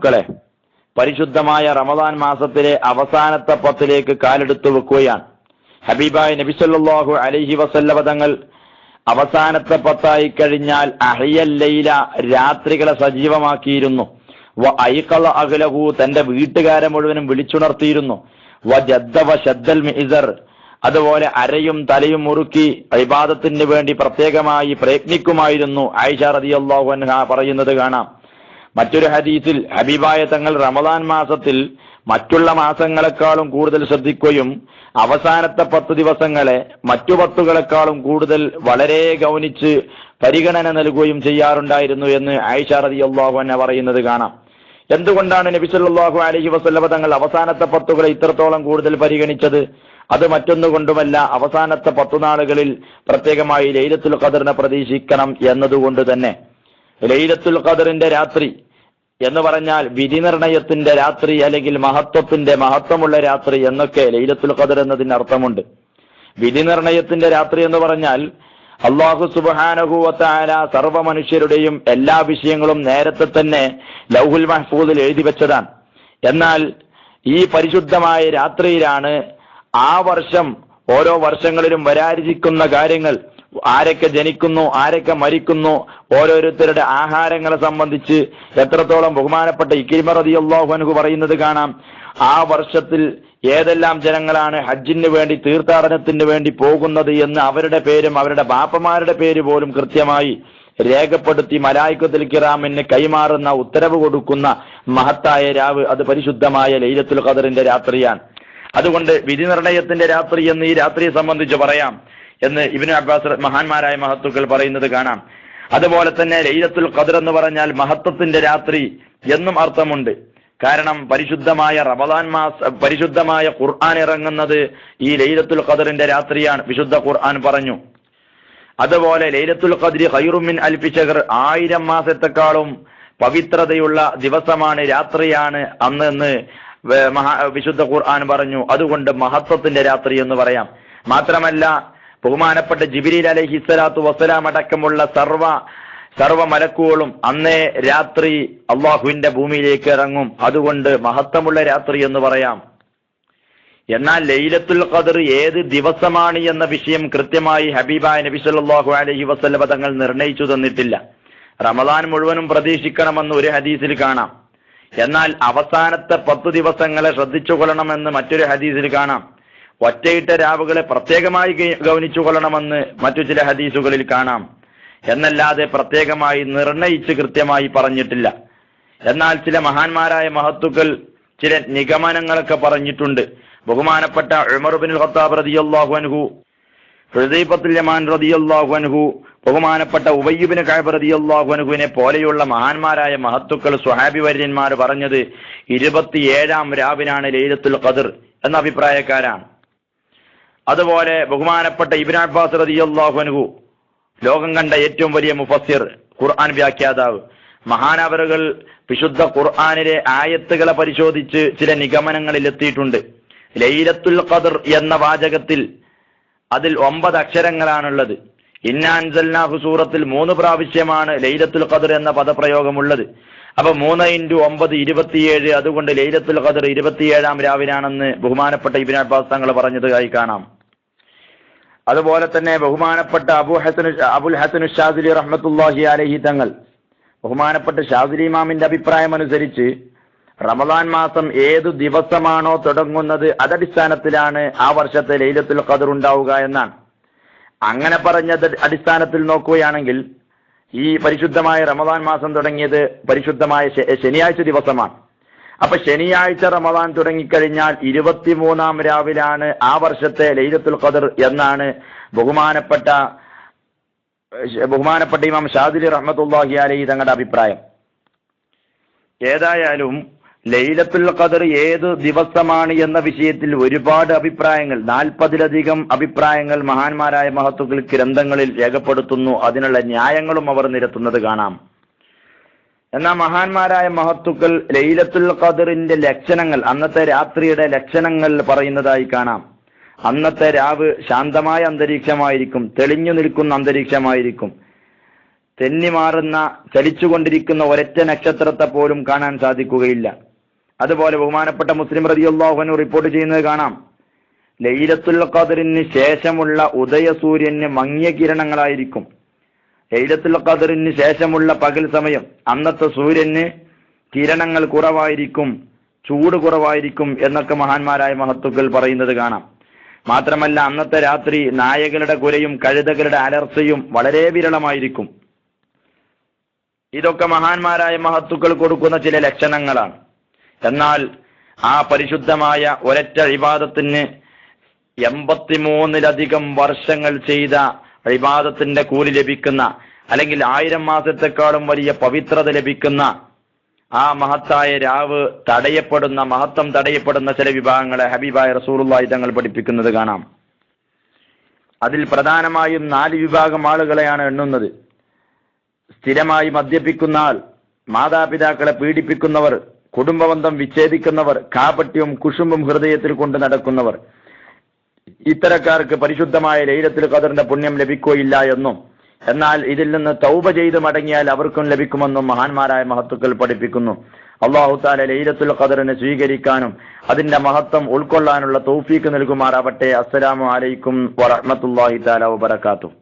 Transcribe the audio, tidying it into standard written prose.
മക്കളെ, പരിശുദ്ധമായ റമദാൻ മാസത്തിലെ അവസാനത്തെ 10 കാലെടുത്തു വെക്കുകയാണ്. ഹബീബായ നബി സല്ലല്ലാഹു അലൈഹി വസല്ലമ തങ്ങൾ അവസാനത്തെ 10 കഴിഞ്ഞാൽ അഹ്യൽ ലൈല, രാത്രികളെ സജീവമാക്കിയിരുന്നു. വ ഐഖള അഹ്ലഹു, തന്റെ വീട്ടുകാരെ മുഴുവനും വിളിച്ചുണർത്തിയിരുന്നു. വ ജദ്ദ വ ശദ്ദൽ മിഇസർ, അതുപോലെ അരയും തലയും മുറുക്കി ഇബാദത്തിന് വേണ്ടി പ്രത്യേകമായി പ്രയത്നിക്കുമായിരുന്നു. ആയിഷ റളിയല്ലാഹു അൻഹ പറയുന്നത് കാണാം. മറ്റൊരു ഹദീസിൽ ഹബീബായ തങ്ങൾ റമദാൻ മാസത്തിൽ മറ്റുള്ള മാസങ്ങളെക്കാളും കൂടുതൽ ശ്രദ്ധിക്കുകയും അവസാനത്തെ 10 ദിവസങ്ങളെ മറ്റു 10കളെക്കാളും കൂടുതൽ വളരെ ഗൗനിച്ച് പരിഗണന നൽകുകയും ചെയ്യാറുണ്ടായിരുന്നു എന്ന് ആയിഷ റളിയല്ലാഹു അൻഹ പറയുന്നത് കാണാം. എന്തുകൊണ്ടാണ് നബി സല്ലല്ലാഹു അലൈഹി വസല്ലമ തങ്ങൾ അവസാനത്തെ 10കളെ ഇത്രത്തോളം കൂടുതൽ പരിഗണിച്ചത്? അത് മറ്റൊന്നുകൊണ്ടുമല്ല, അവസാനത്തെ 10 നാളുകളിൽ പ്രത്യേകമായി ലൈലത്തുൽ ഖദറിനെ പ്രതീക്ഷിക്കണം എന്നതുകൊണ്ട് തന്നെ. ലൈലത്തുൽ ഖദറിന്റെ രാത്രി എന്ന് പറഞ്ഞാൽ വിധി നിർണയത്തിന്റെ രാത്രി, അല്ലെങ്കിൽ മഹത്വമുള്ള രാത്രി എന്നൊക്കെ ലൈലത്തുൽ ഖദർ എന്നതിന് അർത്ഥമുണ്ട്. വിധി നിർണയത്തിന്റെ രാത്രി എന്ന് പറഞ്ഞാൽ അല്ലാഹു സുബ്ഹാനഹു വ തആല സർവ്വ മനുഷ്യരുടെയും എല്ലാ വിഷയങ്ങളും നേരത്തെ തന്നെ ലൗഹുൽ മഹ്ഫൂദിൽ എഴുതി വെച്ചതാണ്. എന്നാൽ ഈ പരിശുദ്ധമായ രാത്രിയിലാണ് ആ വർഷം ഓരോ വർഷങ്ങളിലും വരാനിരിക്കുന്ന കാര്യങ്ങൾ, ആരൊക്കെ ജനിക്കുന്നു, ആരൊക്കെ മരിക്കുന്നു, ഓരോരുത്തരുടെ ആഹാരങ്ങളെ സംബന്ധിച്ച് എത്രത്തോളം ബഹുമാനപ്പെട്ട ഇക്രിമ റളിയല്ലാഹു അൻഹു പറയുന്നത് കാണാം. ആ വർഷത്തിൽ ഏതെല്ലാം ജനങ്ങളാണ് ഹജ്ജിന് വേണ്ടി, തീർത്ഥാടനത്തിന് വേണ്ടി പോകുന്നത് എന്ന് അവരുടെ പേരും അവരുടെ ബാപ്പമാരുടെ പേര് പോലും കൃത്യമായി രേഖപ്പെടുത്തി മലായികത്തുൽ കിറാമിന് കൈമാറുന്ന, ഉത്തരവ് കൊടുക്കുന്ന മഹത്തായ രാവ് അത് പരിശുദ്ധമായ ലൈലത്തുൽ ഖദറിന്റെ രാത്രിയാണ്. അതുകൊണ്ട് വിധി നിർണയത്തിന്റെ രാത്രി എന്ന് ഈ രാത്രിയെ സംബന്ധിച്ച് പറയാം എന്ന് ഇബ്നു അബ്ബാസ് മഹാന്മാരായ മഹത്തുക്കൾ പറയുന്നത് കാണാം. അതുപോലെ തന്നെ ലൈലത്തുൽ ഖദർ എന്ന് പറഞ്ഞാൽ മഹത്വത്തിന്റെ രാത്രി എന്നും അർത്ഥമുണ്ട്. കാരണം പരിശുദ്ധമായ റമദാൻ പരിശുദ്ധമായ ഖുർആൻ ഇറങ്ങുന്നത് ഈ ലൈലത്തുൽ ഖദറിന്റെ രാത്രിയാണ്. വിശുദ്ധ ഖുർആൻ പറഞ്ഞു. അതുപോലെ ലൈലത്തുൽ ഖദ്രി ഖൈറും മിൻ അൽഫി ശഹർ, 1000 മാസത്തെക്കാളും പവിത്രതയുള്ള ദിവസമാണ്, രാത്രിയാണ് അന്ന് വിശുദ്ധ ഖുർആൻ പറഞ്ഞു. അതുകൊണ്ട് മഹത്വത്തിന്റെ രാത്രി എന്ന് പറയാം. മാത്രമല്ല ബഹുമാനപ്പെട്ട ജിബ്രീൽ അലൈഹിസ്സലാത്തു വസ്സലാം അടക്കമുള്ള സർവ മലക്കുകളും അന്നേ രാത്രി അള്ളാഹുവിന്റെ ഭൂമിയിലേക്ക് ഇറങ്ങും. അതുകൊണ്ട് മഹത്വമുള്ള രാത്രി എന്ന് പറയാം. എന്നാൽ ലൈലത്തുൽ ഖദർ ഏത് ദിവസമാണ് എന്ന വിഷയം കൃത്യമായി ഹബീബായ നബി സല്ലല്ലാഹു അലൈഹി വസല്ലമ തങ്ങൾ നിർണയിച്ചു തന്നിട്ടില്ല. റമദാൻ മുഴുവനും പ്രതീക്ഷിക്കണമെന്ന് ഒരു ഹദീസിൽ കാണാം. എന്നാൽ അവസാനത്തെ 10 ദിവസങ്ങളെ ശ്രദ്ധിച്ചുകൊള്ളണമെന്ന് മറ്റൊരു ഹദീസിൽ കാണാം. ഒറ്റയിട്ട രാവുകളെ പ്രത്യേകമായി ഗൗനിച്ചുകൊള്ളണമെന്ന് മറ്റു ചില ഹദീസുകളിൽ കാണാം. എന്നല്ലാതെ പ്രത്യേകമായി നിർണയിച്ച് കൃത്യമായി പറഞ്ഞിട്ടില്ല. എന്നാൽ ചില മഹാന്മാരായ മഹത്തുക്കൾ ചില നിഗമനങ്ങളൊക്കെ പറഞ്ഞിട്ടുണ്ട്. ബഹുമാനപ്പെട്ട ഉമർ ഇബ്നുൽ ഖത്താബ് റളിയല്ലാഹു അൻഹു, ഹുദൈഫത്തുൽ യമാൻ റളിയല്ലാഹു അൻഹു, ബഹുമാനപ്പെട്ട ഉബയ്യ് ഇബ്നു കഅബ് റളിയല്ലാഹു അൻഹുവിനെ പോലെയുള്ള മഹാന്മാരായ മഹത്തുക്കൾ, സ്വഹാബി വര്യന്മാർ പറഞ്ഞത് 27ാം രാവിനാണ് ലൈലത്തുൽ ഖദർ എന്ന അഭിപ്രായക്കാരാണ്. അതുപോലെ ബഹുമാനപ്പെട്ട ഇബ്നു അബ്ബാസ് റളിയല്ലാഹു അൻഹു, ലോകം കണ്ട ഏറ്റവും വലിയ മുഫസ്സിർ, ഖുർആൻ വ്യാഖ്യാതാവ്, മഹാനവറുകൾ വിശുദ്ധ ഖുർആനിലെ ആയത്തുകളെ പരിശോധിച്ച് ചില നിഗമനങ്ങളിൽ എത്തിയിട്ടുണ്ട്. ലൈലത്തുൽ ഖദർ എന്ന വാചകത്തിൽ അതിൽ 9 അക്ഷരങ്ങളാണുള്ളത്. ഇന്നാ അൻസൽനാഹു സൂറത്തിൽ 3 പ്രാവശ്യമാണ് ലൈലത്തുൽ ഖദർ എന്ന പദപ്രയോഗമുള്ളത്. അപ്പൊ 3 × 9 27. അതുകൊണ്ട് ലൈലത്തുൽ ഖദർ 27ാം രാവിനാണെന്ന് ബഹുമാനപ്പെട്ട ഇബ്നു അബ്ബാസ് തങ്ങൾ പറഞ്ഞതായി കാണാം. അതുപോലെ തന്നെ ബഹുമാനപ്പെട്ട അബുൽ ഹസൻ ഷാദിലി റഹ്മത്തുള്ളാഹി അലൈഹി തങ്ങൾ, ബഹുമാനപ്പെട്ട ഷാദിലി ഇമാമിന്റെ അഭിപ്രായം അനുസരിച്ച് റമദാൻ മാസം ഏതു ദിവസമാണോ തുടങ്ങുന്നത് അതടിസ്ഥാനത്തിലാണ് ആ വർഷത്തെ ലൈലത്തുൽ ഖദർ ഉണ്ടാവുക എന്നാണ്. അങ്ങനെ പറഞ്ഞ അടിസ്ഥാനത്തിൽ നോക്കുകയാണെങ്കിൽ ഈ പരിശുദ്ധമായ റമദാൻ മാസം തുടങ്ങിയത് പരിശുദ്ധമായ ശനിയാഴ്ച ദിവസമാണ്. അപ്പൊ ശനിയാഴ്ച റമദാൻ തുടങ്ങിക്കഴിഞ്ഞാൽ 23ാം രാവിലാണ് ആ വർഷത്തെ ലൈലത്തുൽ ഖദർ എന്നാണ് ബഹുമാനപ്പെട്ട ഇമാം ഷാദിലി റഹ്മത്തുള്ളാഹി അലൈഹി തങ്ങളുടെ അഭിപ്രായം. ഏതായാലും ലൈലത്തുൽ ഖദർ ഏത് ദിവസമാണ് എന്ന വിഷയത്തിൽ ഒരുപാട് അഭിപ്രായങ്ങൾ, 40ലധികം അഭിപ്രായങ്ങൾ മഹാന്മാരായ മഹത്തുക്കൾ ഗ്രന്ഥങ്ങളിൽ രേഖപ്പെടുത്തുന്നു. അതിനുള്ള ന്യായങ്ങളും അവർ നിരത്തുന്നത് കാണാം. എന്നാൽ മഹാന്മാരായ മഹത്തുക്കൾ ലൈലത്തുൽ ഖദറിന്റെ ലക്ഷണങ്ങൾ, അന്നത്തെ രാത്രിയുടെ ലക്ഷണങ്ങൾ പറയുന്നതായി കാണാം. അന്നത്തെ രാവ് ശാന്തമായ അന്തരീക്ഷമായിരിക്കും, തെളിഞ്ഞു നിൽക്കുന്ന അന്തരീക്ഷമായിരിക്കും. തെന്നിമാറുന്ന ചലിച്ചുകൊണ്ടിരിക്കുന്ന ഒരൊറ്റ നക്ഷത്രത്തെ പോലും കാണാൻ സാധിക്കുകയില്ല. അതുപോലെ ബഹുമാനപ്പെട്ട മുസ്ലിം റളിയല്ലാഹു അൻഹു റിപ്പോർട്ട് ചെയ്യുന്നത് കാണാം, ലൈലത്തുൽ ഖദറിന് ശേഷമുള്ള ഉദയസൂര്യന് മങ്ങിയ കിരണങ്ങളായിരിക്കും. ലൈലത്തുൽ ഖദറിന് ശേഷമുള്ള പകൽ സമയം അന്നത്തെ സൂര്യന് കിരണങ്ങൾ കുറവായിരിക്കും, ചൂട് കുറവായിരിക്കും എന്നൊക്കെ മഹാന്മാരായ മഹത്തുക്കൾ പറയുന്നത് കാണാം. മാത്രമല്ല അന്നത്തെ രാത്രി നായകളുടെ കുരയും കഴുതകളുടെ അലർച്ചയും വളരെ വിരളമായിരിക്കും. ഇതൊക്കെ മഹാന്മാരായ മഹത്തുക്കൾ കൊടുക്കുന്ന ചില ലക്ഷണങ്ങളാണ്. എന്നാൽ ആ പരിശുദ്ധമായ ഒരൊറ്റ ഇബാദത്തിന് 83-ലധികം വർഷങ്ങൾ ചെയ്ത ഇബാദത്തിന്റെ കൂലി ലഭിക്കുന്ന, അല്ലെങ്കിൽ 1000 മാസത്തെക്കാളും വലിയ പവിത്രത ലഭിക്കുന്ന ആ മഹത്തായ രാവ് മഹത്വം തടയപ്പെടുന്ന ചില വിഭാഗങ്ങളെ ഹബീബായ റസൂലുള്ളാഹി തങ്ങൾ പഠിപ്പിക്കുന്നത് കാണാം. അതിൽ പ്രധാനമായും 4 വിഭാഗം ആളുകളെയാണ് എണ്ണുന്നത്. സ്ഥിരമായി മദ്യപിക്കുന്ന ആൾ, മാതാപിതാക്കളെ പീഡിപ്പിക്കുന്നവർ, കുടുംബബന്ധം വിച്ഛേദിക്കുന്നവർ, കാപട്യവും കുശുമ്പും ഹൃദയത്തിൽ കൊണ്ട് നടക്കുന്നവർ. ഇത്തരക്കാർക്ക് പരിശുദ്ധമായ ലൈലത്തുൽ ഖദറിന്റെ പുണ്യം ലഭിക്കുകയില്ല എന്നും, എന്നാൽ ഇതിൽ നിന്ന് തൗബ ചെയ്ത് മടങ്ങിയാൽ അവർക്കും ലഭിക്കുമെന്നും മഹാന്മാരായ മഹത്തുക്കൾ പഠിപ്പിക്കുന്നു. അല്ലാഹു തആല ലൈലത്തുൽ ഖദറിനെ സ്വീകരിക്കാനും അതിന്റെ മഹത്വം ഉൾക്കൊള്ളാനുള്ള തൗഫീക്ക് നൽകുമാറാവട്ടെ. അസ്സലാമു അലൈക്കും വറഹ്മത്തുള്ളാഹി തആല വബറകാതുഹു.